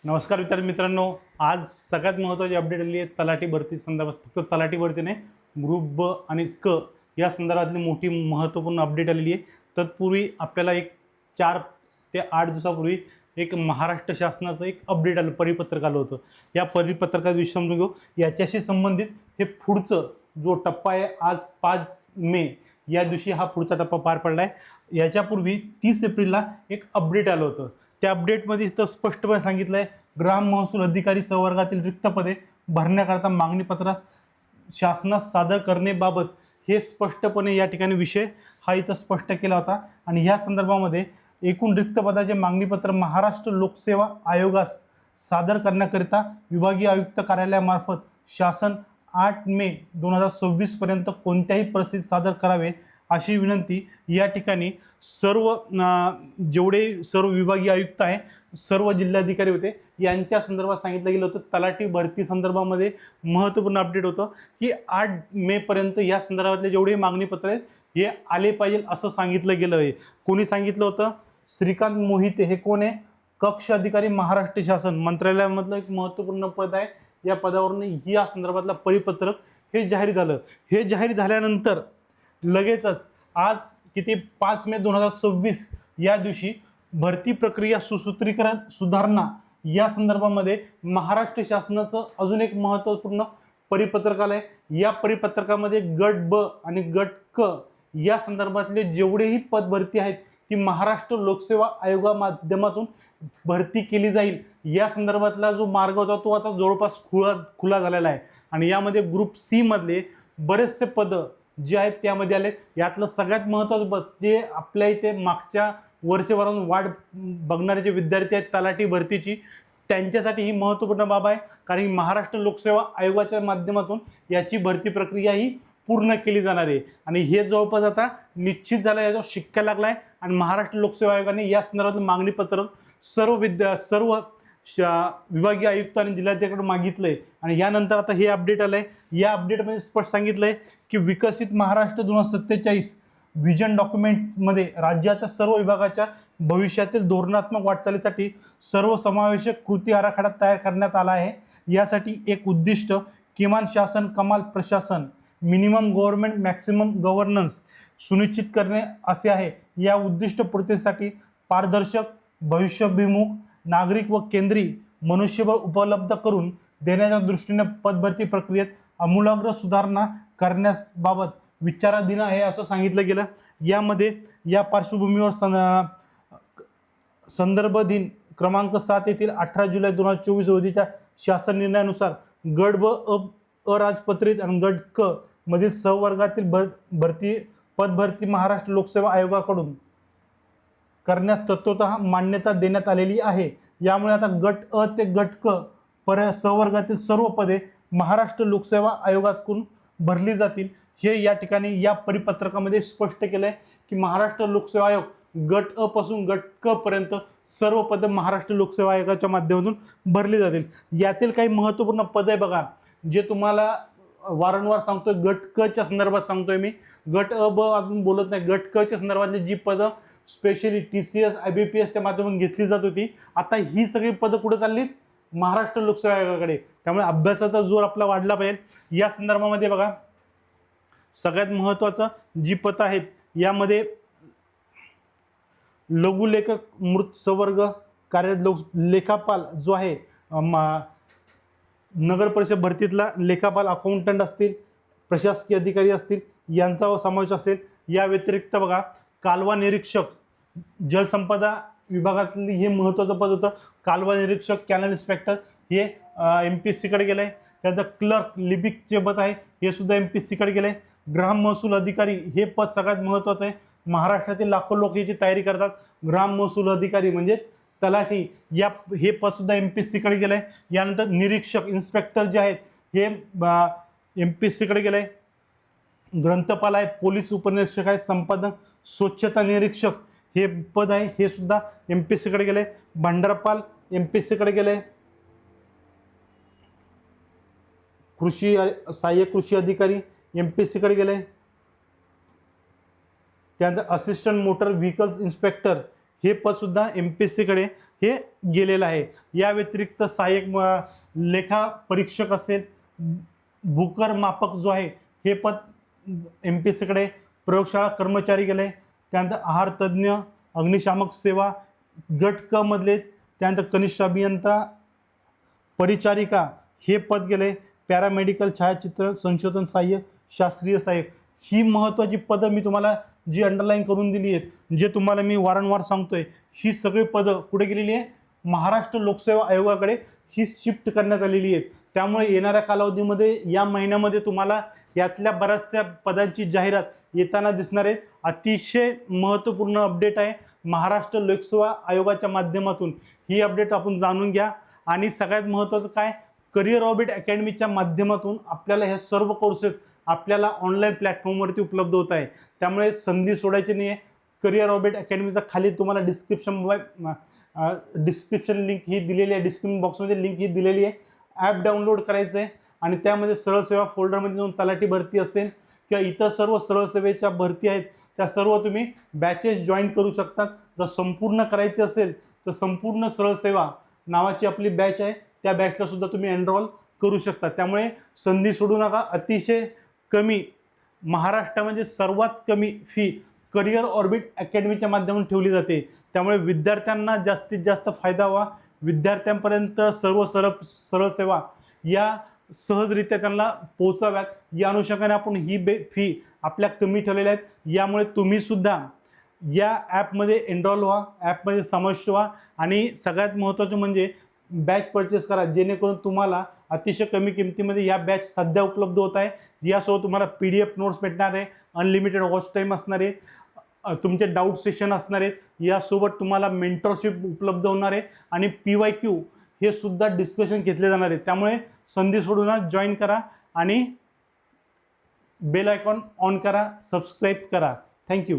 नमस्कार विद्यार्थी मित्रांनो, आज सगळ्यात महत्त्वाची अपडेट आली आहे तलाठी भरती संदर्भात. फक्त तलाठी भरती नाही, ग्रुप ब आणि क या संदर्भातली मोठी महत्त्वपूर्ण अपडेट आलेली आहे. तत्पूर्वी आपल्याला एक 4 ते 8 दिवसापूर्वी एक महाराष्ट्र शासनाचं एक अपडेट आलं, परिपत्रक आलं होतं. या परिपत्रकाविषयी समजून घेऊ. याच्याशी संबंधित हे पुढचं जो टप्पा आहे, आज 5 मे या दिवशी हा पुढचा टप्पा पार पडला आहे. याच्यापूर्वी 30 एप्रिलला एक अपडेट आलं होतं. त्या अपडेटमध्ये इथं स्पष्टपणे सांगितलं आहे, ग्राम महसूल अधिकारी संवर्गातील रिक्त पदे भरण्याकरता मागणीपत्रास शासनास सादर करण्याबाबत हे स्पष्टपणे या ठिकाणी विषय हा इथं स्पष्ट केला होता. आणि ह्या संदर्भामध्ये एकूण रिक्त पदाचे मागणीपत्र महाराष्ट्र लोकसेवा आयोगास सादर करण्याकरिता विभागीय आयुक्त कार्यालयामार्फत शासन 8 मे 2026 पर्यंत कोणत्याही परिस्थितीत सादर करावे अशी विनंती या ठिकाणी सर्व विभागीय आयुक्त आहे, सर्व जिल्हाधिकारी होते, यांच्या संदर्भात सांगितलं गेलं होतं. तलाठी भरती संदर्भामध्ये महत्त्वपूर्ण अपडेट होतं की 8 मे पर्यंत या संदर्भातले जेवढे मागणीपत्र आहेत हे आले पाहिजे असं सांगितलं गेलं आहे. कोणी सांगितलं होतं? श्रीकांत मोहिते. हे कोण आहे? कक्ष अधिकारी महाराष्ट्र शासन मंत्रालयामधलं एक महत्त्वपूर्ण पद आहे. या पदावरून या संदर्भातलं परिपत्रक हे जाहीर झालं. हे जाहीर झाल्यानंतर लगेचच आज किती 5 मे 2026 या दिवशी भरती प्रक्रिया सुसूत्रीकरण सुधारणा या संदर्भामध्ये महाराष्ट्र शासनाचं अजून एक महत्त्वपूर्ण परिपत्रक आलं आहे. या परिपत्रकामध्ये गट ब आणि गट क या संदर्भातले जेवढेही पद भरती आहेत ती महाराष्ट्र लोकसेवा आयोगा माध्यमातून भरती केली जाईल. या संदर्भातला जो मार्ग होता तो आता जवळपास खुला झालेला आहे. आणि यामध्ये ग्रुप सी मधले बरेचसे पदं जे आहेत त्यामध्ये आले. यातलं सगळ्यात महत्त्वाचं पद जे आपल्या इथे मागच्या वर्षभरातून वाट बघणारे जे विद्यार्थी आहेत तलाठी भरतीची, त्यांच्यासाठी ही महत्त्वपूर्ण बाब आहे. कारण की महाराष्ट्र लोकसेवा आयोगाच्या माध्यमातून याची भरती प्रक्रिया ही पूर्ण केली जाणार आहे. आणि हे जवळपास आता निश्चित झालं, याचा शिक्का लागला आहे. आणि महाराष्ट्र लोकसेवा आयोगाने या संदर्भातलं मागणीपत्रक सर्व विभागीय आयुक्त आणि जिल्हाधिकाऱ्यांकडे मागितलंय. आणि यानंतर आता हे अपडेट आलंय. या अपडेटमध्ये स्पष्ट सांगितलंय की विकसित महाराष्ट्र 2047 व्हिजन डॉक्युमेंटमध्ये राज्याच्या सर्व विभागाच्या भविष्यातील धोरणात्मक वाटचालीसाठी सर्वसमावेशक कृती आराखडा तयार करण्यात आला आहे. यासाठी एक उद्दिष्ट किमान शासन कमाल प्रशासन मिनिमम गव्हर्नमेंट मॅक्सिमम गव्हर्नन्स सुनिश्चित करणे असे आहे. या उद्दिष्ट पूर्तीसाठी पारदर्शक भविष्याभिमुख नागरिक व केंद्रीय मनुष्यबळ उपलब्ध करून देण्याच्या दृष्टीने पदभरती प्रक्रियेत आमूलाग्र सुधारणा करण्याबाबत विचाराधीन आहे असं सांगितलं गेलं. यामध्ये या पार्श्वभूमीवर संदर्भ दिन क्रमांक 7 येथील 18 जुलै 2024 रोजीच्या शासन निर्णयानुसार गट ब अराजपत्रित आणि गट क मधील सहवर्गातील पदभरती महाराष्ट्र लोकसेवा आयोगाकडून करण्यास तत्वतः मान्यता देण्यात आलेली आहे. यामुळे आता गट अ ते गट क सहवर्गातील सर्व पदे महाराष्ट्र लोकसेवा आयोगाकडून भरली जातील. हे या ठिकाणी या परिपत्रकामध्ये स्पष्ट केलं आहे की महाराष्ट्र लोकसेवा आयोग गट अ पासून गट क पर्यंत सर्व पदे महाराष्ट्र लोकसेवा आयोगाच्या माध्यमातून भरली जातील. यातील काही महत्त्वपूर्ण पद आहे बघा, जे तुम्हाला वारंवार सांगतोय. गट क च्या संदर्भात सांगतोय मी, गट अ ब अजून बोलत नाही. गट क च्या संदर्भातली जी पदं स्पेशली TCS IBPSच्या माध्यमातून घेतली जात होती, आता ही सगळी पदं कुठे चालली? महाराष्ट्र लोकसेवा आयोगाकडे. त्यामुळे अभ्यासाचा जोर आपला वाढला पाहिजे. या संदर्भामध्ये बघा, सगळ्यात महत्त्वाचं जी पदं आहेत यामध्ये लघुलेखक मृत संवर्ग कार्यरत लेखापाल जो आहे, नगर परिषद भरतीतला लेखापाल अकाउंटंट असतील, प्रशासकीय अधिकारी असतील, यांचा समावेश असेल. या व्यतिरिक्त बघा, कालवा निरीक्षक जलसंपदा विभागातली हे महत्त्वाचं पद होतं. कालवा निरीक्षक कॅनल इन्स्पेक्टर हे MPSC कडे गेलंय. त्यानंतर क्लर्क लिपिकचे पद आहे, हे सुद्धा MPSC कडे गेलंय. ग्राम महसूल अधिकारी हे पद सगळ्यात महत्त्वाचं आहे. महाराष्ट्रातील लाखो लोक याची तयारी करतात. ग्राम महसूल अधिकारी म्हणजे तलाठी, हे पद सुद्धा MPSC कडे गेलंय. यानंतर निरीक्षक इन्स्पेक्टर जे आहेत हे MPSC कडे गेलंय. ग्रंथपाल आहे, पोलीस उपनिरीक्षक आहे, संपादक स्वच्छता निरीक्षक हे पद आहे, हे सुद्धा MPSC कडे गेले. भंडारपाल MPSC कडे गेले. सहाय्यक कृषी अधिकारी MPSC कडे गेले. त्यानंतर असिस्टंट मोटर व्हेकल्स इन्स्पेक्टर हे पदसुद्धा MPSCकडे हे गेलेलं आहे. या व्यतिरिक्त सहाय्यक लेखा परीक्षक असेल, भूकर मापक जो आहे हे पद MPSCकडे, प्रयोगशाळा कर्मचारी गेले, त्यानंतर आहार तज्ज्ञ, अग्निशामक सेवा गट क मधले, त्यानंतर कनिष्ठ अभियंता, परिचारिका हे पद गेले, पॅरामेडिकल, छायाचित्र संशोधन सहाय्यक, शास्त्रीय सहाय्यक. ही महत्त्वाची पदं मी तुम्हाला जी अंडरलाईन करून दिली आहेत, जे तुम्हाला मी वारंवार सांगतोय, ही सगळी पदं कुठे गेलेली आहे? महाराष्ट्र लोकसेवा आयोगाकडे ही शिफ्ट करण्यात आलेली आहेत. त्यामुळे येणाऱ्या कालावधीमध्ये या महिन्यामध्ये तुम्हाला यातल्या बऱ्याचशा पदांची जाहिरात येताना दिसणार आहे. अतिशय महत्त्वपूर्ण अपडेट आहे. महाराष्ट्र लोकसेवा आयोगाच्या माध्यमातून ही अपडेट आपण जाणून घ्या. आणि सगळ्यात महत्त्वाचं काय, करिअर ऑर्बिट अकॅडमीच्या माध्यमातून आपल्याला हे सर्व कोर्सेस आपल्याला ऑनलाईन प्लॅटफॉर्मवरती उपलब्ध होत आहे. त्यामुळे संधी सोडायची नाही आहे. करिअर ऑर्बिट अकॅडमीचा खाली तुम्हाला डिस्क्रिप्शन लिंक ही दिलेली आहे, डिस्क्रिप्शन बॉक्समध्ये लिंक ही दिलेली आहे. ॲप डाउनलोड करायचं आहे आणि त्यामध्ये सरळ सेवा फोल्डरमध्ये जाऊन तलाठी भरती असेल किंवा इतर सर्व सरळ सेवेच्या भरती आहेत त्या सर्व तुम्ही बॅचेस जॉईन करू शकतात. जर संपूर्ण करायची असेल तर संपूर्ण सरळ सेवा नावाची आपली बॅच आहे, त्या बॅचला सुद्धा तुम्ही एनरोल करू शकता. त्यामुळे संधी सोडू नका. अतिशय कमी, महाराष्ट्रामध्ये सर्वात कमी फी करिअर ऑर्बिट अकॅडमीच्या माध्यमातून ठेवली जाते. त्यामुळे विद्यार्थ्यांना जास्तीत जास्त फायदा व्हा, विद्यार्थ्यांपर्यंत सर्व सरळ सेवा या सहजरित्या त्यांना पोहोचाव्यात, या अनुषंगाने आपण ही फी आपल्या कमी ठेवलेल्या आहेत. यामुळे तुम्ही सुद्धा या ॲपमध्ये एनरोल व्हा, ॲपमध्ये समाविष्ट व्हा आणि सगळ्यात महत्त्वाचं म्हणजे बॅच परचेस करा, जेणेकरून तुम्हाला अतिशय कमी किमतीमध्ये या बॅच सध्या उपलब्ध होत आहे. यासोबत तुम्हाला PDF नोट्स भेटणार आहे, अनलिमिटेड वॉच टाईम असणार आहे, तुमचे डाऊट सेशन असणार आहेत, यासोबत तुम्हाला मेंटरशिप उपलब्ध होणार आहे आणि PYQ हे सुद्धा डिस्कशन घेतले जाणार आहे. त्यामुळे संधी सोडू नका, जॉईन करा आणि बेल आयकॉन ऑन करा, सबस्क्राईब करा. थँक्यू.